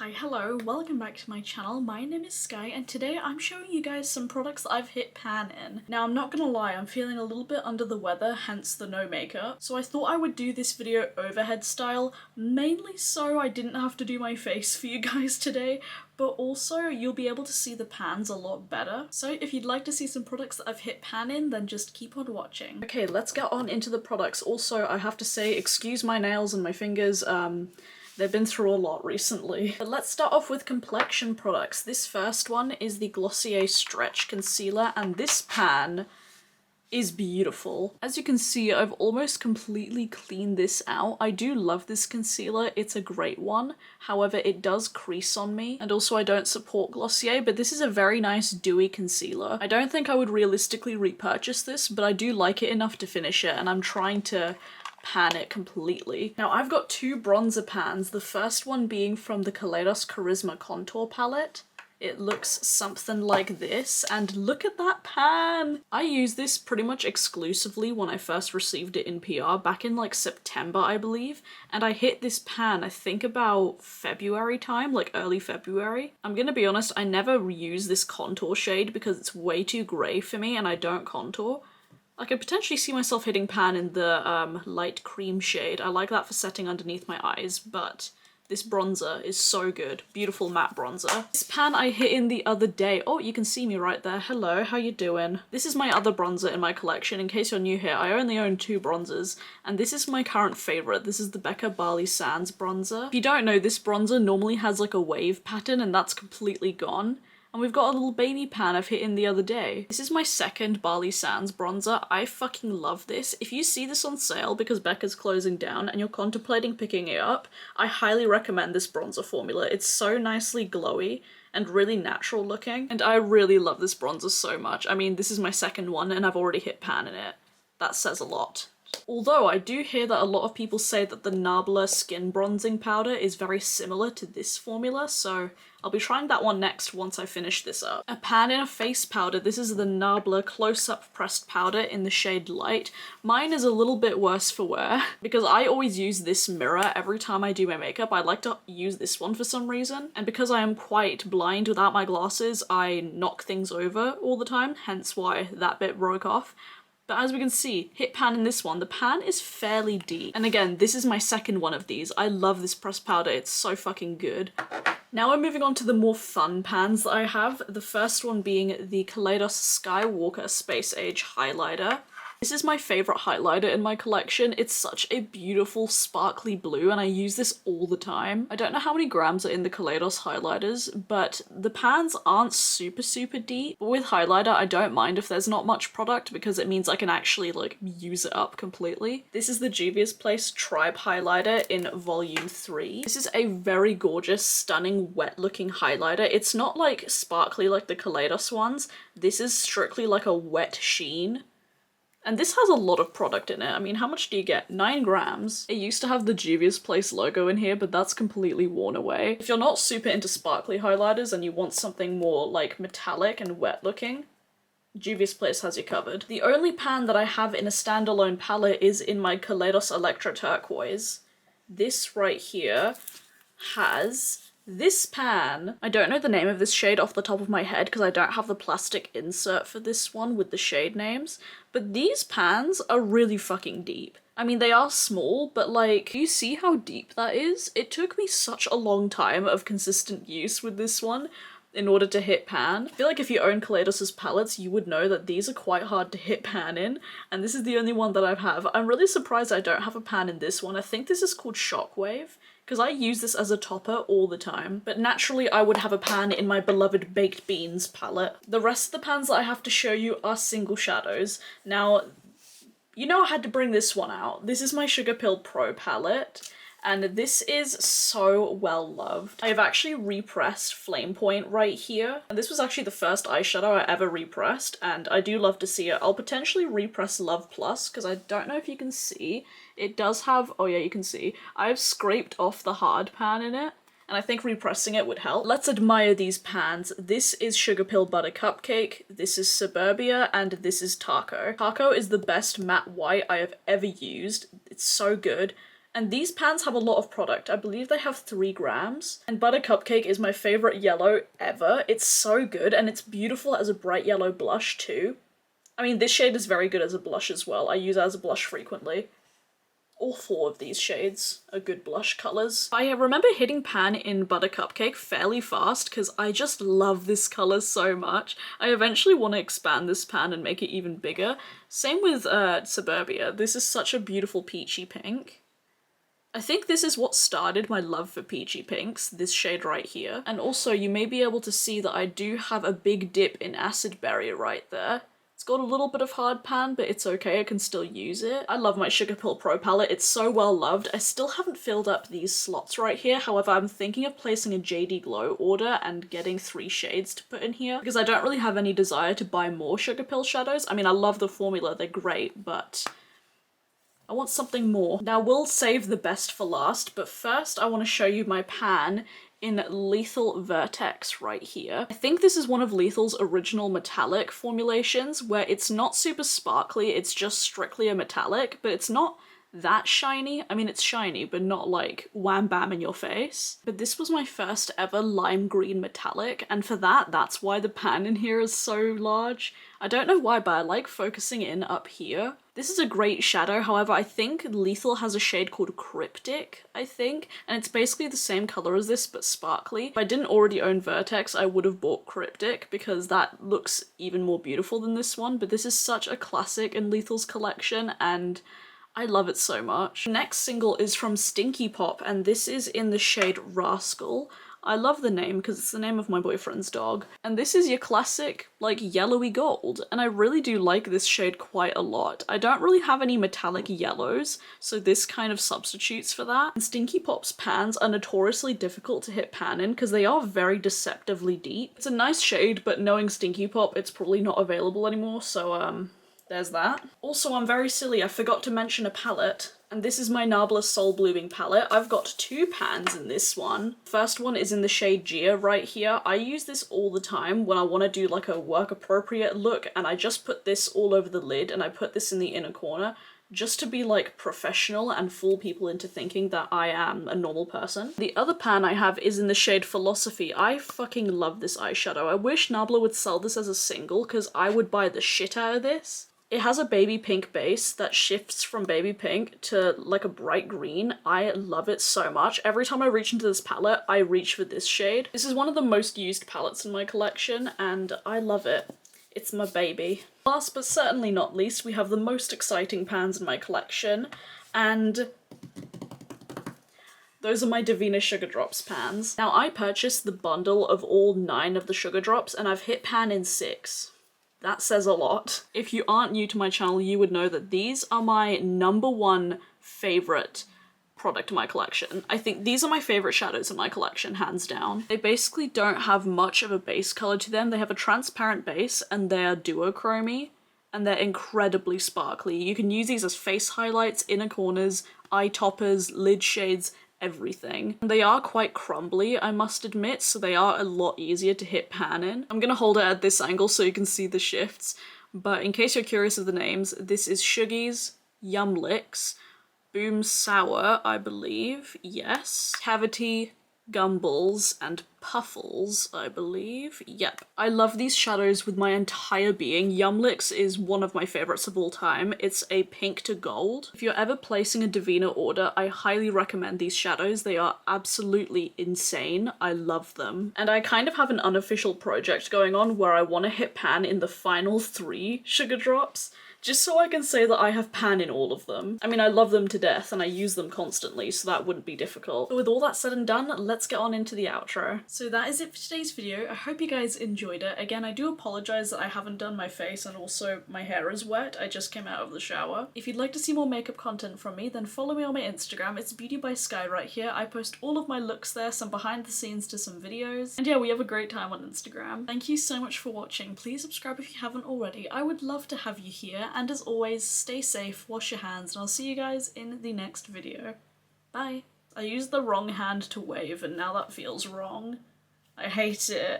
Hi, hello, welcome back to my channel. My name is Skye and today I'm showing you guys some products that I've hit pan in. Now I'm not gonna lie, I'm feeling a little bit under the weather, hence the no makeup. So I thought I would do this video overhead style, mainly so I didn't have to do my face for you guys today, but also you'll be able to see the pans a lot better. So if you'd like to see some products that I've hit pan in, then just keep on watching. Okay, let's get on into the products. Also, I have to say, excuse my nails and my fingers, they've been through a lot recently. But let's start off with Complexion products. This first one is the Glossier Stretch Concealer, and this pan is beautiful. As you can see, I've almost completely cleaned this out. I do love this concealer, it's a great one. However, it does crease on me, and also I don't support Glossier, but this is a very nice dewy concealer. I don't think I would realistically repurchase this, but I do like it enough to finish it, and I'm trying to pan it completely. Now I've got two bronzer pans, the first one being from the Kaleidos Charisma Contour Palette. It looks something like this, and look at that pan! I used this pretty much exclusively when I first received it in PR back in like September, I believe, and I hit this pan I think about February time, like early February. I'm gonna be honest, I never use this contour shade because it's way too grey for me and I don't contour. I could potentially see myself hitting pan in the light cream shade. I like that for setting underneath my eyes, but this bronzer is so good. Beautiful matte bronzer. This pan I hit in the other day. Oh, you can see me right there. Hello, how you doing? This is my other bronzer in my collection. In case you're new here, I only own two bronzers, and this is my current favorite. This is the Becca Barley Sands bronzer. If you don't know, this bronzer normally has like a wave pattern, and that's completely gone. And we've got a little baby pan I've hit in the other day. This is my second Barley Sands bronzer. I fucking love this. If you see this on sale because Becca's closing down and you're contemplating picking it up, I highly recommend this bronzer formula. It's so nicely glowy and really natural looking, and I really love this bronzer so much. I mean, this is my second one and I've already hit pan in it. That says a lot. Although I do hear that a lot of people say that the Nabla skin bronzing powder is very similar to this formula, so I'll be trying that one next once I finish this up. A pan in a face powder. This is the Nabla close-up pressed powder in the shade Light. Mine is a little bit worse for wear because I always use this mirror every time I do my makeup. I like to use this one for some reason, and because I am quite blind without my glasses, I knock things over all the time, hence why that bit broke off. But as we can see, hit pan in this one. The pan is fairly deep. And again, this is my second one of these. I love this pressed powder. It's so fucking good. Now we're moving on to the more fun pans that I have. The first one being the Kaleidos Skywalker Space Age Highlighter. This is my favorite highlighter in my collection. It's such a beautiful sparkly blue and I use this all the time. I don't know how many grams are in the Kaleidos highlighters, but the pans aren't super deep. But with highlighter, I don't mind if there's not much product because it means I can actually like use it up completely. This is the Juvia's Place Tribe Highlighter in volume 3. This is a very gorgeous, stunning, wet looking highlighter. It's not like sparkly like the Kaleidos ones. This is strictly like a wet sheen. And this has a lot of product in it. I mean, how much do you get? 9 grams. It used to have the Juvia's Place logo in here, but that's completely worn away. If you're not super into sparkly highlighters and you want something more like metallic and wet looking, Juvia's Place has you covered. The only pan that I have in a standalone palette is in my Kaleidos Electro Turquoise. This right here has this pan. I don't know the name of this shade off the top of my head because I don't have the plastic insert for this one with the shade names, but these pans are really fucking deep. I mean, they are small, but like, do you see how deep that is? It took me such a long time of consistent use with this one in order to hit pan. I feel like if you own Kaleidos' palettes, you would know that these are quite hard to hit pan in, and this is the only one that I have. I'm really surprised I don't have a pan in this one. I think this is called Shockwave, because I use this as a topper all the time. But naturally I would have a pan in my beloved Baked Beans palette. The rest of the pans that I have to show you are single shadows. Now, you know I had to bring this one out. This is my Sugar Pill Pro palette, and this is so well loved. I have actually repressed Flame Point right here, and this was actually the first eyeshadow I ever repressed, and I do love to see it. I'll potentially repress Love Plus, because I don't know if you can see. It does have, oh yeah, you can see, I've scraped off the hard pan in it, and I think repressing it would help. Let's admire these pans. This is Sugar Pill Butter Cupcake, this is Suburbia, and this is Taco. Taco is the best matte white I have ever used. It's so good. And these pans have a lot of product. I believe they have 3 grams. And Butter Cupcake is my favorite yellow ever. It's so good, and it's beautiful as a bright yellow blush too. I mean, this shade is very good as a blush as well. I use it as a blush frequently. All 4 of these shades are good blush colours. I remember hitting pan in Butter Cupcake fairly fast because I just love this colour so much. I eventually want to expand this pan and make it even bigger. Same with Suburbia. This is such a beautiful peachy pink. I think this is what started my love for peachy pinks, this shade right here. And also you may be able to see that I do have a big dip in Acid Berry right there. It's got a little bit of hard pan, but it's okay, I can still use it. I love my Sugar Pill Pro palette, it's so well loved. I still haven't filled up these slots right here, however I'm thinking of placing a JD Glow order and getting 3 shades to put in here, because I don't really have any desire to buy more Sugar Pill shadows. I mean, I love the formula, they're great, but I want something more. Now we'll save the best for last, but first I want to show you my pan in Lethal Vertex right here. I think this is one of Lethal's original metallic formulations where it's not super sparkly, it's just strictly a metallic, but it's not that shiny. I mean, it's shiny, but not like wham bam in your face. But this was my first ever lime green metallic, and for that, that's why the pan in here is so large. I don't know why, but I like focusing in up here. This is a great shadow, however, I think Lethal has a shade called Cryptic, I think, and it's basically the same color as this, but sparkly. If I didn't already own Vertex, I would have bought Cryptic, because that looks even more beautiful than this one, but this is such a classic in Lethal's collection, and I love it so much. The next single is from Stinky Pop, and this is in the shade Rascal. I love the name because it's the name of my boyfriend's dog. And this is your classic, like, yellowy gold, and I really do like this shade quite a lot. I don't really have any metallic yellows, so this kind of substitutes for that. And Stinky Pop's pans are notoriously difficult to hit pan in because they are very deceptively deep. It's a nice shade, but knowing Stinky Pop, it's probably not available anymore, so there's that. Also, I'm very silly, I forgot to mention a palette. And this is my Nabla Soul Blooming palette. I've got 2 pans in this one. First one is in the shade Gia right here. I use this all the time when I want to do like a work appropriate look, and I just put this all over the lid and I put this in the inner corner just to be like professional and fool people into thinking that I am a normal person. The other pan I have is in the shade Philosophy. I fucking love this eyeshadow. I wish Nabla would sell this as a single because I would buy the shit out of this. It has a baby pink base that shifts from baby pink to like a bright green. I love it so much. Every time I reach into this palette, I reach for this shade. This is one of the most used palettes in my collection and I love it. It's my baby. Last but certainly not least, we have the most exciting pans in my collection, and those are my Divina Sugar Drops pans. Now I purchased the bundle of all 9 of the Sugar Drops and I've hit pan in 6. That says a lot. If you aren't new to my channel, you would know that these are my #1 favorite product in my collection. I think these are my favorite shadows in my collection, hands down. They basically don't have much of a base color to them. They have a transparent base and they're duochromy and they're incredibly sparkly. You can use these as face highlights, inner corners, eye toppers, lid shades, everything. They are quite crumbly, I must admit, so they are a lot easier to hit pan in. I'm gonna hold it at this angle so you can see the shifts, but in case you're curious of the names, this is Shuggies, Yum Licks, Boom Sour, I believe, yes, Cavity, Gumballs, and Puffles, I believe. Yep. I love these shadows with my entire being. Yum Licks is one of my favorites of all time. It's a pink to gold. If you're ever placing a Divina order, I highly recommend these shadows. They are absolutely insane. I love them. And I kind of have an unofficial project going on where I want to hit pan in the final 3 Sugar Drops, just so I can say that I have pan in all of them. I mean, I love them to death and I use them constantly, so that wouldn't be difficult. But with all that said and done, let's get on into the outro. So that is it for today's video. I hope you guys enjoyed it. Again, I do apologize that I haven't done my face and also my hair is wet. I just came out of the shower. If you'd like to see more makeup content from me, then follow me on my Instagram. It's beautyybyskye right here. I post all of my looks there, some behind the scenes to some videos. And yeah, we have a great time on Instagram. Thank you so much for watching. Please subscribe if you haven't already. I would love to have you here. And as always, stay safe, wash your hands, and I'll see you guys in the next video. Bye. I used the wrong hand to wave and now that feels wrong. I hate it.